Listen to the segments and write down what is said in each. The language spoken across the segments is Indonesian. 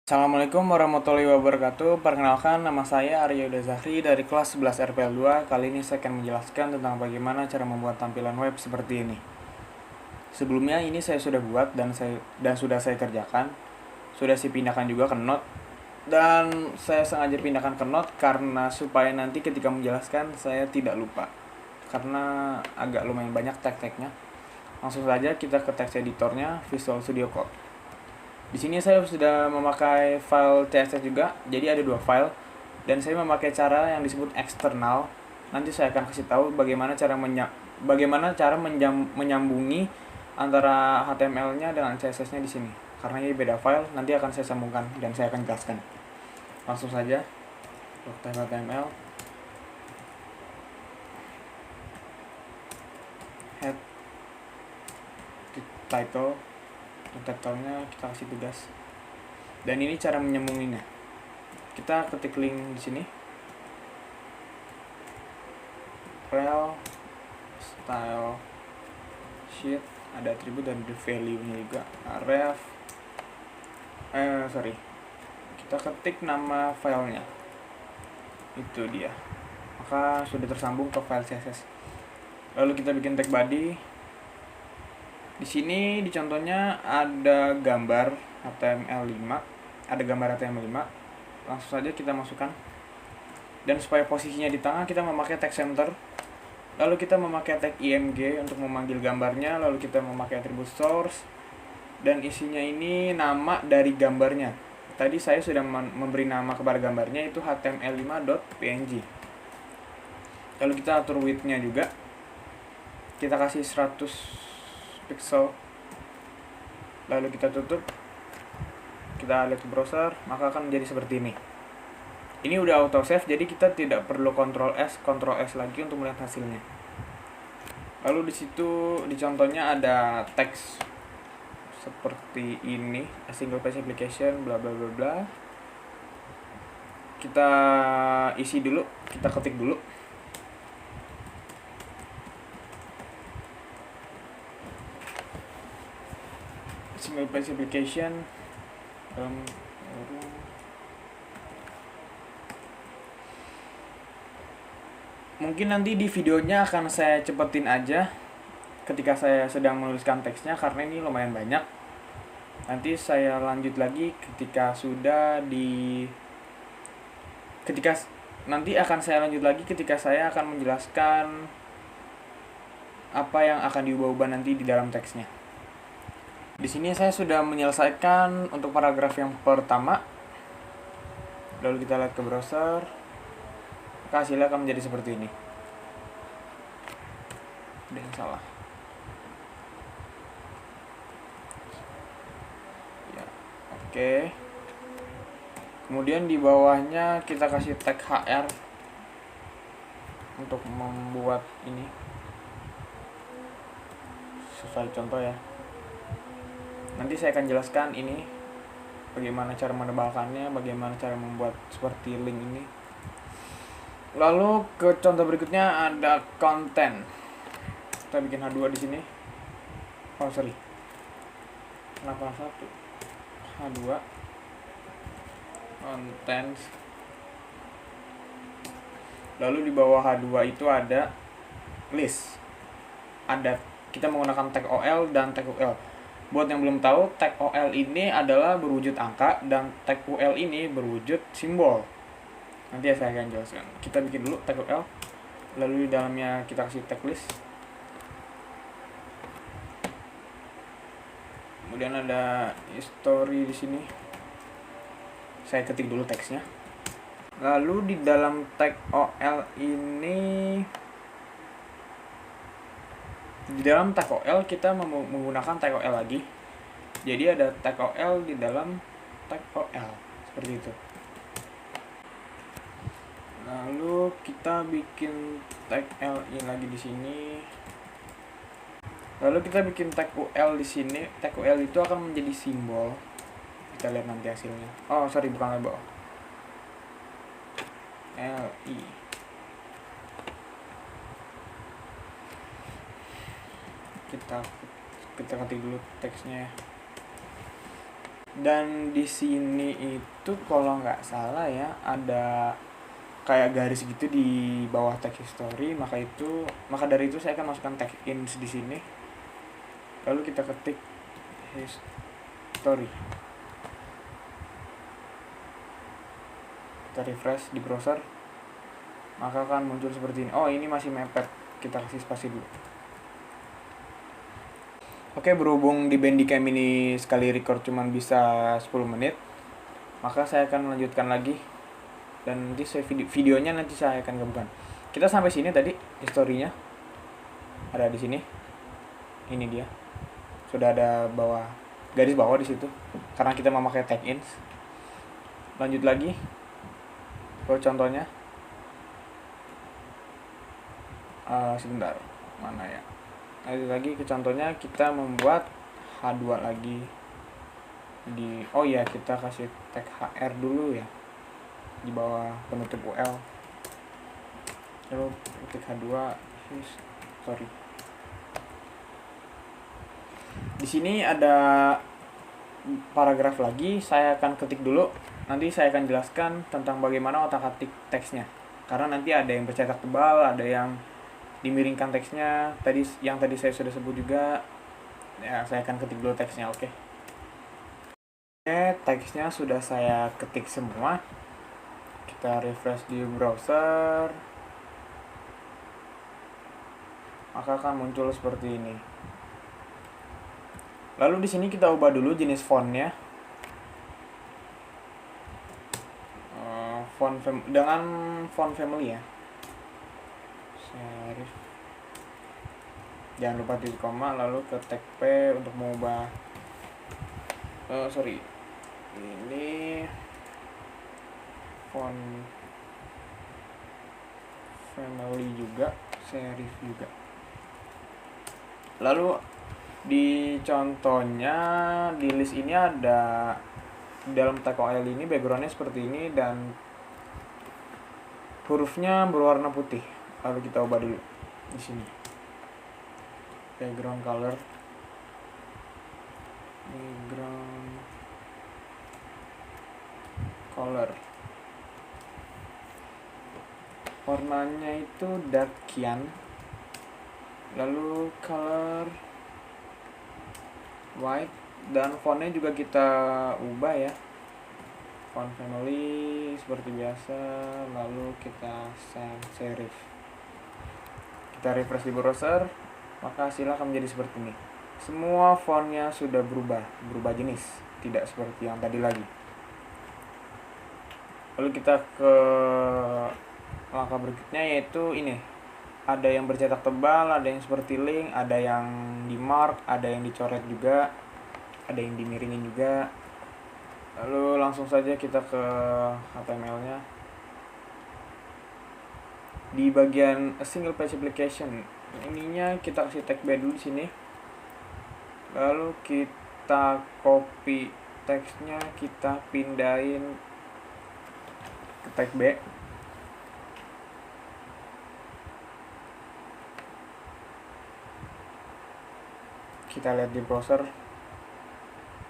Assalamualaikum warahmatullahi wabarakatuh. Perkenalkan, nama saya Arya Yuda Zahri dari kelas 11 RPL 2. Kali ini saya akan menjelaskan tentang bagaimana cara membuat tampilan web seperti ini. Sebelumnya ini saya sudah buat dan sudah saya kerjakan. Sudah saya pindahkan juga ke Note. Dan saya sengaja pindahkan ke Note karena supaya nanti ketika menjelaskan saya tidak lupa. Karena agak lumayan banyak tag-tagnya. Langsung saja kita ke text editornya, Visual Studio Code. Di sini saya sudah memakai file CSS juga, jadi ada dua file, dan saya memakai cara yang disebut eksternal. Nanti saya akan kasih tahu bagaimana cara menyambungi antara HTML-nya dengan CSS-nya di sini. Karena ini beda file, nanti akan saya sambungkan dan saya akan jelaskan. Langsung saja, type HTML, head, title-nya kita kasih tugas. Dan ini cara menyambunginya. Kita ketik link di sini. Rel, style, sheet, ada atribut dan value-nya juga. Ref, kita ketik nama filenya. Itu dia. Maka sudah tersambung ke file CSS. Lalu kita bikin tag body. Di sini di contohnya ada gambar HTML5, langsung saja kita masukkan. Dan supaya posisinya di tengah kita memakai tag center. Lalu kita memakai tag img untuk memanggil gambarnya, lalu kita memakai atribut source dan isinya ini nama dari gambarnya. Tadi saya sudah memberi nama kepada gambarnya, itu html5.png. Lalu kita atur width-nya juga. Kita kasih 100 pixel. Lalu kita tutup. Kita lihat ke browser, maka akan menjadi seperti ini. Ini udah auto save, jadi kita tidak perlu Ctrl S lagi untuk melihat hasilnya. Lalu di situ di contohnya ada teks seperti ini, a single page application bla bla bla bla. Kita isi dulu, kita ketik dulu. Single page application mungkin nanti di videonya akan saya cepetin aja ketika saya sedang menuliskan teksnya karena ini lumayan banyak. Nanti saya lanjut lagi ketika saya akan menjelaskan apa yang akan diubah-ubah nanti di dalam teksnya. Di sini saya sudah menyelesaikan untuk paragraf yang pertama. Lalu kita lihat ke browser. Maka hasilnya akan menjadi seperti ini. Ada yang salah. Ya, oke. Kemudian di bawahnya kita kasih tag HR untuk membuat ini sesuai contoh ya. Nanti saya akan jelaskan ini bagaimana cara menebalkannya, bagaimana cara membuat seperti link ini. Lalu ke contoh berikutnya ada konten. Kita bikin H2 di sini. Kenapa satu? H2 konten. Lalu di bawah H2 itu ada list. Kita menggunakan tag OL dan tag UL. Buat yang belum tahu, tag OL ini adalah berwujud angka dan tag UL ini berwujud simbol. Nanti saya akan jelaskan. Kita bikin dulu tag UL. Lalu di dalamnya kita kasih tag list. Kemudian ada history di sini. Saya ketik dulu teksnya. Lalu di dalam tag OL ini, di dalam tag OL kita menggunakan tag OL lagi. Jadi ada tag OL di dalam tag OL seperti itu. Lalu kita bikin tag LI lagi di sini. Lalu kita bikin tag UL di sini. Tag UL itu akan menjadi simbol. Kita lihat nanti hasilnya. Bukan label. LI. Kita ketik dulu teksnya. Dan di sini itu kalau nggak salah ya ada kayak garis gitu di bawah tag history, maka dari itu saya akan masukkan tag ins di sini. Lalu kita ketik history. Kita refresh di browser, maka akan muncul seperti ini. Oh, ini masih mepet, kita kasih spasi dulu. Oke, berhubung di Bandicam ini sekali record cuman bisa 10 menit, maka saya akan melanjutkan lagi. Dan nanti videonya nanti saya akan gabungkan. Kita sampai sini tadi historinya ada di sini. Ini dia. Sudah ada garis bawah di situ karena kita memakai tag ins. Lanjut lagi ke contohnya. Sebentar. Mana ya? Lanjut lagi ke contohnya, kita membuat H2 lagi kita kasih tag HR dulu ya di bawah penutup UL, lalu ketik H2 di sini ada paragraf lagi, saya akan ketik dulu, nanti saya akan jelaskan tentang bagaimana otak-atik teksnya, karena nanti ada yang bercetak tebal, ada yang dimiringkan teksnya, yang tadi saya sudah sebut juga ya. Saya akan ketik dulu teksnya. Oke, teksnya sudah saya ketik semua. Kita refresh di browser, maka akan muncul seperti ini. Lalu di sini kita ubah dulu jenis fontnya, dengan font family ya. Serif. Jangan lupa titik koma, lalu ke tag P untuk mengubah. Ini font family juga, serif juga. Lalu di contohnya di list ini ada dalam tag OL ini backgroundnya seperti ini dan hurufnya berwarna putih. Lalu kita ubah dulu di sini. Background color. Warnanya itu dark cyan. Lalu color white, dan fontnya juga kita ubah ya. Font family seperti biasa, lalu kita sans serif. Kita refresh di browser, maka hasilnya akan menjadi seperti ini. Semua fontnya sudah berubah jenis, tidak seperti yang tadi lagi. Lalu kita ke langkah berikutnya, yaitu ini. Ada yang bercetak tebal, ada yang seperti link, ada yang di mark, ada yang dicoret juga, ada yang dimiringin juga. Lalu langsung saja kita ke HTML-nya. Di bagian single page application, ininya kita kasih tag B dulu di sini. Lalu kita copy teksnya, kita pindahin ke tag B. Kita lihat di browser,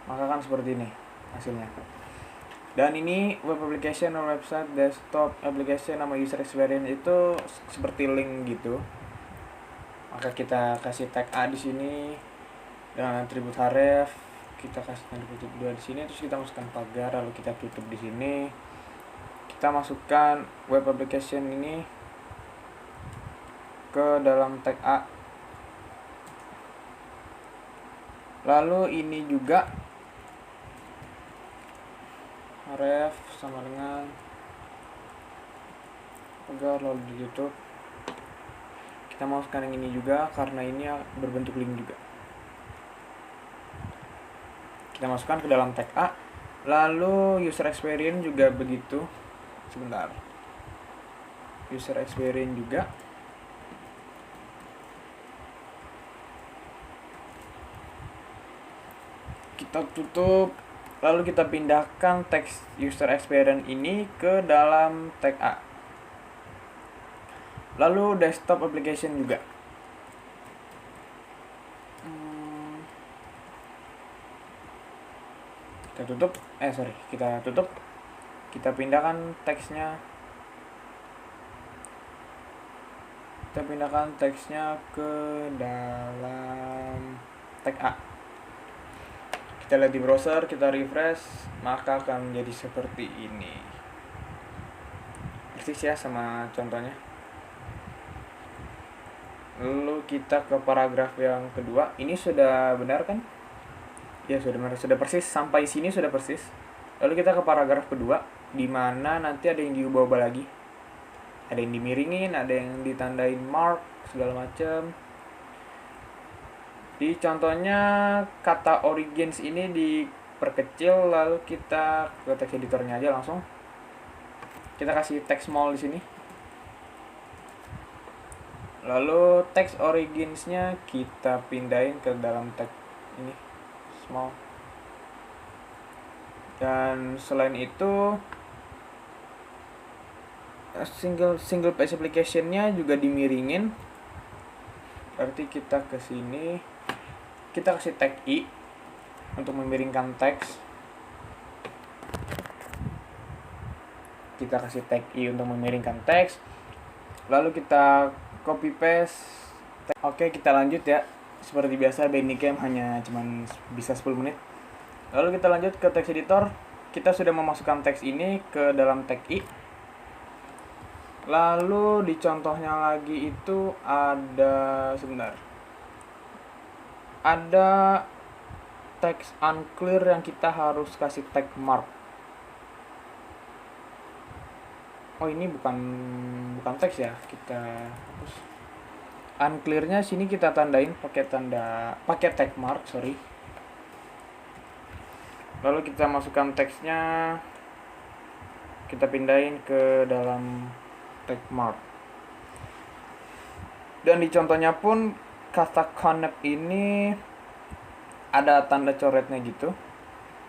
maka kan seperti ini hasilnya. Dan ini web application, website, desktop application, nama user experience itu seperti link gitu. Maka kita kasih tag A di sini dengan atribut href, kita kasih tanda kutip 2 di sini, terus kita masukkan pagar, lalu kita tutup di sini. Kita masukkan web application ini ke dalam tag A. Lalu ini juga ref sama dengan pagar, lalu ditutup. Kita masukkan yang ini juga karena ini berbentuk link juga. Kita masukkan ke dalam tag A. Lalu user experience juga begitu. Sebentar. User experience juga. Kita tutup. Lalu kita pindahkan teks user experience ini ke dalam tag A. Lalu desktop application juga. kita tutup, kita pindahkan teksnya ke dalam tag A. Kita lihat di browser, kita refresh, maka akan menjadi seperti ini. Persis ya sama contohnya. Lalu kita ke paragraf yang kedua. Ini sudah benar kan? Ya sudah benar, sudah persis. Sampai sini sudah persis. Lalu kita ke paragraf kedua, di mana nanti ada yang diubah-ubah lagi. Ada yang dimiringin, ada yang ditandain mark, segala macam. Di contohnya kata origins ini diperkecil, lalu kita ke text editornya aja langsung. Kita kasih text small di sini. Lalu text originsnya kita pindahin ke dalam tag ini small. Dan selain itu single page application-nya juga dimiringin. Berarti kita ke sini, kita kasih tag I untuk memiringkan teks. Kita kasih tag I untuk memiringkan teks. Lalu kita copy paste. Oke, kita lanjut ya. Seperti biasa Bandicam hanya cuman bisa 10 menit. Lalu kita lanjut ke text editor. Kita sudah memasukkan teks ini ke dalam tag I. Lalu di contohnya lagi itu ada teks unclear yang kita harus kasih tag mark. Oh, ini bukan teks ya, kita hapus. Unclear-nya sini kita tandain pakai tag mark, sorry. Lalu kita masukkan teksnya, kita pindahin ke dalam tag mark. Dan di contohnya pun kata connect ini ada tanda coretnya gitu.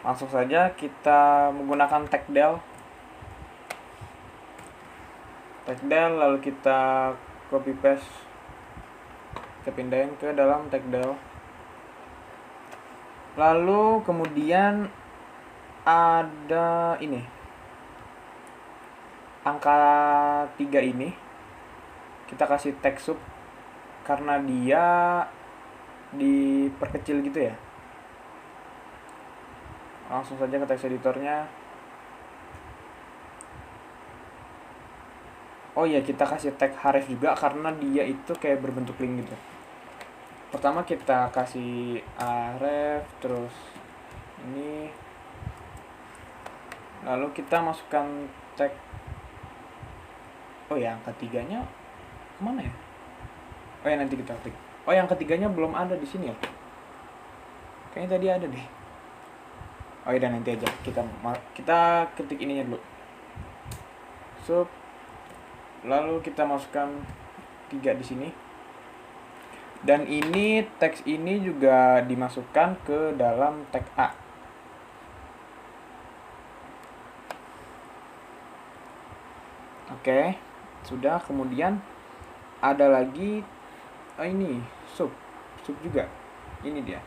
Langsung saja kita menggunakan tag del, lalu kita copy paste, kita pindahin ke dalam tag del. Lalu kemudian ada ini, angka 3 ini kita kasih tag sub karena dia diperkecil gitu ya. Langsung saja ke text editornya. Oh iya, kita kasih tag href juga karena dia itu kayak berbentuk link gitu. Pertama kita kasih href, terus ini, lalu kita masukkan tag. Oh ya, yang ketiganya kemana ya? Oh ya, nanti kita klik. Oh, yang ketiganya belum ada di sini ya? Kayaknya tadi ada deh. Oh ya, dan nanti aja kita ketik ininya dulu. Sub. Lalu kita masukkan 3 di sini. Dan ini teks ini juga dimasukkan ke dalam tag A. Oke, sudah. Kemudian ada lagi ini sub juga. Ini dia.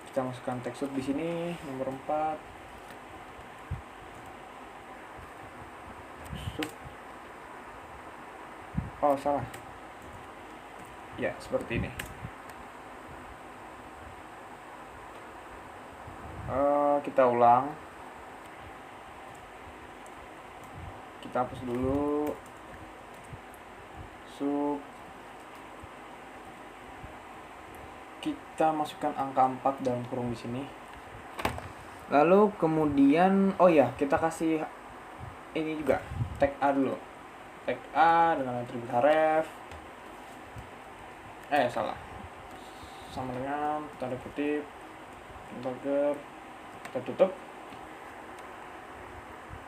Kita masukkan teks sub di sini nomor 4. Sub. Oh, salah. Ya, seperti ini. Kita ulang. Kita hapus dulu. Sub. Kita masukkan angka 4 dalam kurung di sini. Lalu kemudian kita kasih ini juga, tag A dulu. Tag A dengan atribut href. Salah. Sama dengan tanda kutip, integer. Kita tutup.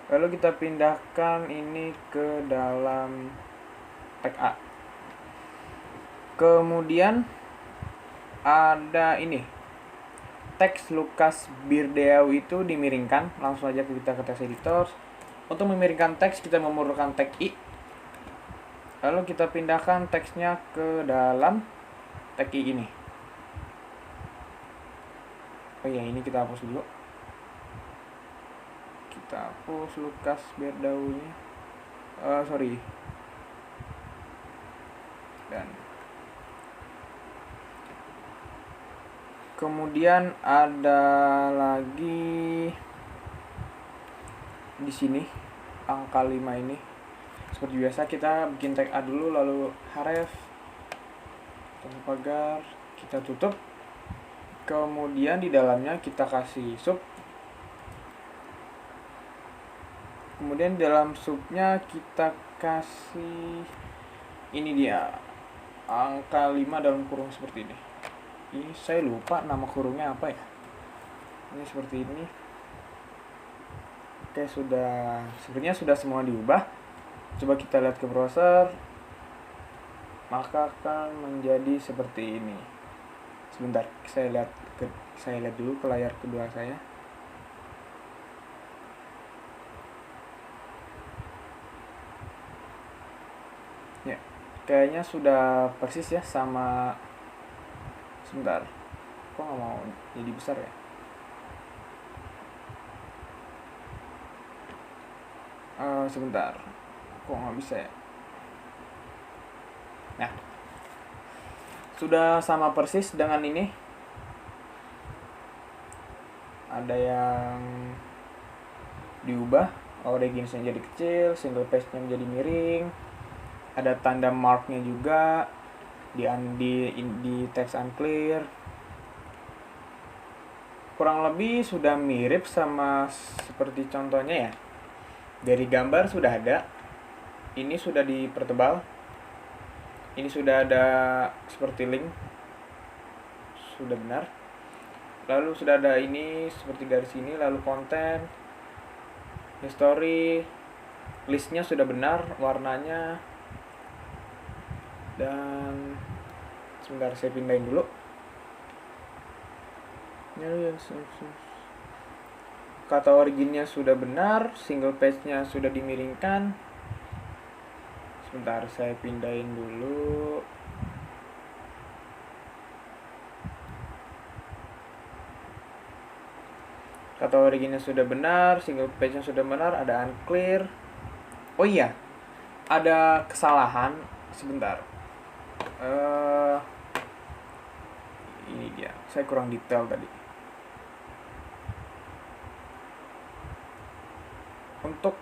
Lalu kita pindahkan ini ke dalam tag A. Kemudian ada ini, teks Lukas Birdeau itu dimiringkan. Langsung aja kita ke text editor. Untuk memiringkan teks kita memerlukan tag I. Lalu kita pindahkan teksnya ke dalam tag I ini. Oh iya, ini kita hapus dulu. kita hapus Lukas Berdaunya, sorry, dan kemudian ada lagi di sini angka 5 ini. Seperti biasa kita bikin tag A dulu, lalu href tanda pagar, kita tutup, kemudian di dalamnya kita kasih sub, kemudian dalam subnya kita kasih ini dia angka 5 dalam kurung seperti ini. Ini saya lupa nama kurungnya apa ya, ini seperti ini. Oke, sebenarnya sudah semua diubah. Coba kita lihat ke browser, maka akan menjadi seperti ini. Sebentar, saya lihat dulu ke layar kedua saya. Ya, kayaknya sudah persis ya sama. Sebentar, kok nggak mau jadi besar ya? Sebentar, kok nggak bisa ya? Nah, sudah sama persis dengan ini. Ada yang diubah, originsnya jadi kecil, single page-nya menjadi miring, ada tanda marknya juga di text unclear. Kurang lebih sudah mirip sama seperti contohnya ya. Dari gambar sudah ada, ini sudah dipertebal, ini sudah ada seperti link, sudah benar. Lalu sudah ada ini seperti garis ini, lalu konten, history, listnya sudah benar, warnanya. Dan sebentar, saya pindahin dulu. Kata originnya sudah benar, single page-nya sudah dimiringkan. Sebentar, saya pindahin dulu. Kata originnya sudah benar, single page-nya sudah benar, ada unclear. Oh iya, ada kesalahan. Sebentar. Ini dia, saya kurang detail tadi. Untuk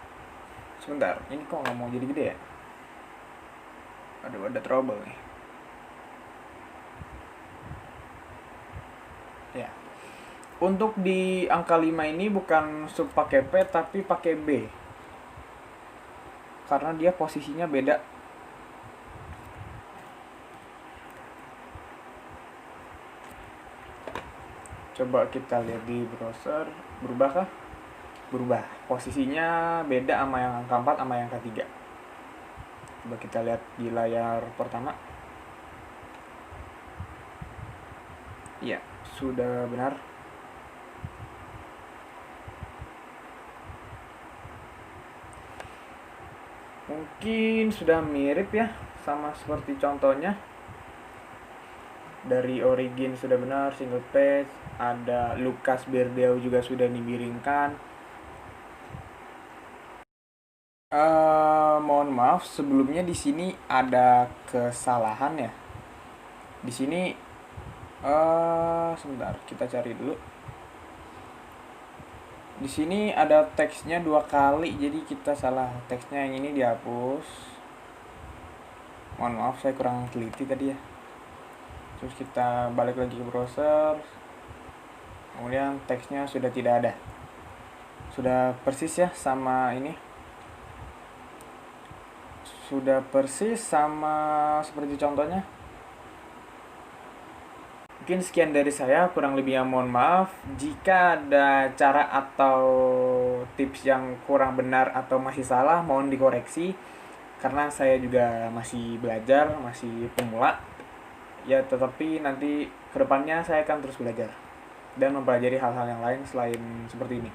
sebentar, ini kok nggak mau jadi gede ya? Aduh, ada trouble nih. Ya. Untuk di angka 5 ini bukan sub pakai P tapi pakai B. Karena dia posisinya beda. Coba kita lihat di browser, berubahkah? Berubah. Posisinya beda sama yang angka 4 sama yang angka 3. Coba kita lihat di layar pertama. Iya, sudah benar. Mungkin sudah mirip ya, sama seperti contohnya. Dari origin sudah benar, single page, ada Lukas Berdau juga sudah dimiringkan. Mohon maaf, sebelumnya di sini ada kesalahan ya. Di sini sebentar, kita cari dulu. Di sini ada teksnya 2 kali, jadi kita salah. Teksnya yang ini dihapus. Mohon maaf, saya kurang teliti tadi ya. Terus kita balik lagi ke browser. Kemudian teksnya sudah tidak ada. Sudah persis ya sama ini. Sudah persis sama seperti contohnya. Mungkin sekian dari saya, kurang lebihnya mohon maaf. Jika ada cara atau tips yang kurang benar atau masih salah, mohon dikoreksi. Karena saya juga masih belajar, masih pemula. Ya, tetapi nanti kedepannya saya akan terus belajar dan mempelajari hal-hal yang lain selain seperti ini.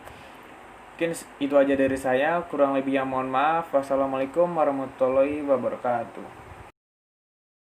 Mungkin itu aja dari saya, kurang lebihnya mohon maaf. Wassalamualaikum warahmatullahi wabarakatuh.